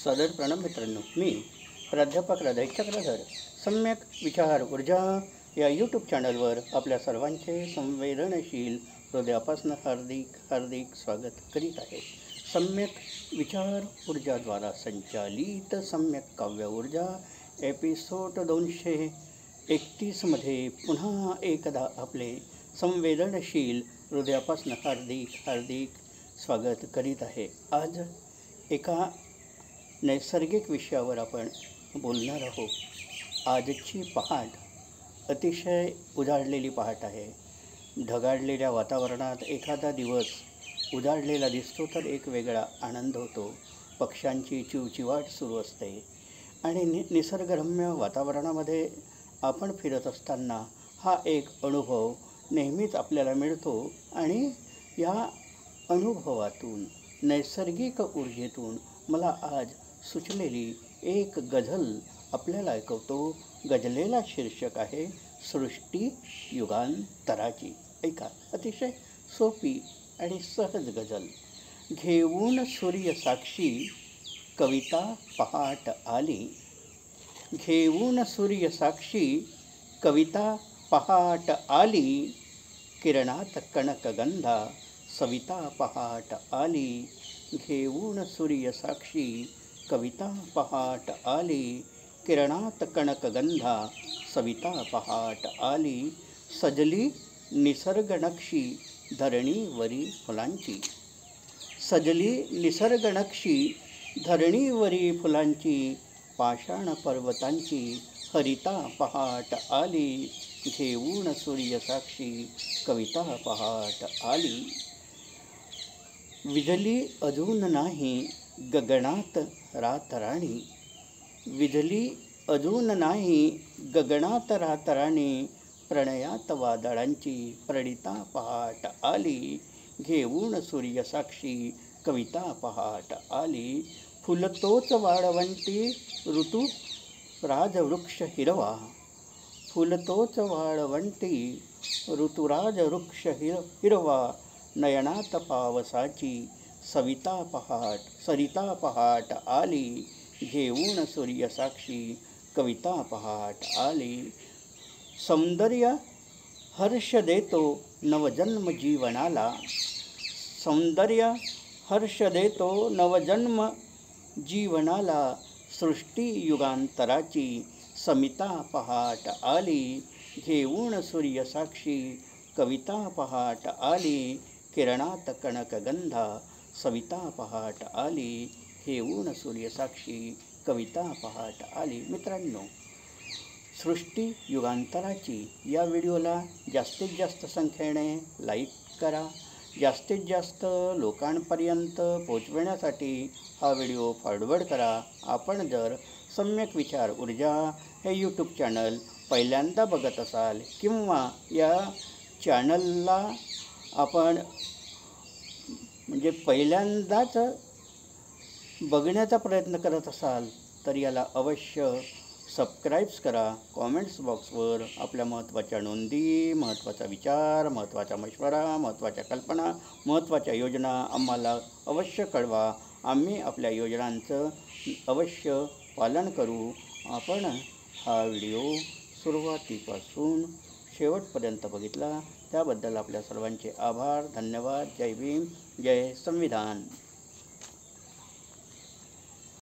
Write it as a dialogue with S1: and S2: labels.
S1: सादर प्रणाम मित्रांनो, मी प्राध्यापक हृदय चक्रधर सम्यक विचार ऊर्जा या यूट्यूब चॅनलवर आपल्या सर्वांचे संवेदनशील हृदयापासून हार्दिक हार्दिक स्वागत करीत आहे. सम्यक विचार ऊर्जाद्वारा संचालित सम्यक काव्य ऊर्जा एपिसोड 231मध्ये पुन्हा एकदा आपले संवेदनशील हृदयापासून हार्दिक हार्दिक स्वागत करीत आहे. आज एका नैसर्गिक विषयावर आपण बोलणार आहोत. आजची पहाट अतिशय उजाडलेली पहाट आहे. ढगाळलेल्या वातावरणात एखादा दिवस उजाडलेला दिसतो तर एक वेगळा आनंद होतो. पक्ष्यांची चिवचिवाट सुरू असते आणि निसर्गरम्य वातावरणामध्ये आपण फिरत असताना हा एक अनुभव नेहमीच आपल्याला मिळतो आणि या अनुभवातून नैसर्गिक ऊर्जेतून मला आज सुचलेली एक गझल आपल्याला ऐकवतो. गझलेला शीर्षक आहे सृष्टी युगांतराची. ऐका, अतिशय सोपी आणि सहज गझल. घेऊन सूर्य साक्षी कविता पहाट आली. घेऊन सूर्य साक्षी कविता पहाट आली. किरणात कणकगंधा सविता पहाट आली. घेऊन सूर्य साक्षी कविता पहाट आली. किरणात कणकगंधा सविता पहाट आली. सजली निसर्ग नक्षी धरणीवरी फुलांची. सजली निसर्ग नक्षी धरणीवरी फुलांची. पाषाण पर्वतांची हरिता पहाट आली. घेऊन सूर्य साक्षी कविता पहाट आली. विझली अजून नाही गगनात रातराणी. विझली अजून नाही गगनात रातराणी. प्रणयात वादळांची प्रणिता पहाट आली. घेऊन सूर्य साक्षी कविता पहाट आली. फुलतोच वाळवंटी ऋतू राजवृक्ष हिरवा. फुलतोच वाळवंटी ऋतुराज वृक्ष हिरवा. नयनात पावसाची सरिता पहाट आली. घेऊन सूर्य साक्षी कविता पहाट आली. सौंदर्य हर्ष देतो नवजन्म जीवनाला. सौंदर्य हर्ष देतो नवजन्म जीवनाला. सृष्टी युगांतराची समिता पहाट आली. घेऊन सूर्य साक्षी कविता पहाट आली. किरणात कणकगंधा सविता पहाट आली. घेऊन सूर्य साक्षी कविता पहाट आली. मित्रांनो, सृष्टी युगांतराची या व्हिडिओला जास्तीत जास्त संख्येने लाईक करा. जास्तीत जास्त लोकांपर्यंत पोचवण्यासाठी हा व्हिडिओ फॉरवर्ड करा. आपण जर सम्यक विचार ऊर्जा हे यूट्यूब चॅनल पहिल्यांदा बघत असाल किंवा या चॅनलला आपण म्हणजे पहिल्यांदाच बघण्याचा प्रयत्न करत असाल तर याला अवश्य सबस्क्राईब्स करा. कॉमेंट्स बॉक्सवर आपल्या महत्त्वाच्या नोंदी, महत्त्वाचा विचार, महत्त्वाचा मशवरा, महत्त्वाच्या कल्पना, महत्त्वाच्या योजना आम्हाला अवश्य कळवा. आम्ही आपल्या योजनांचं अवश्य पालन करू. आपण हा व्हिडिओ सुरुवातीपासून शेवटपर्यंत बघितला त्याबद्दल आपल्या सर्वांचे आभार. धन्यवाद. जय भीम, जय संविधान.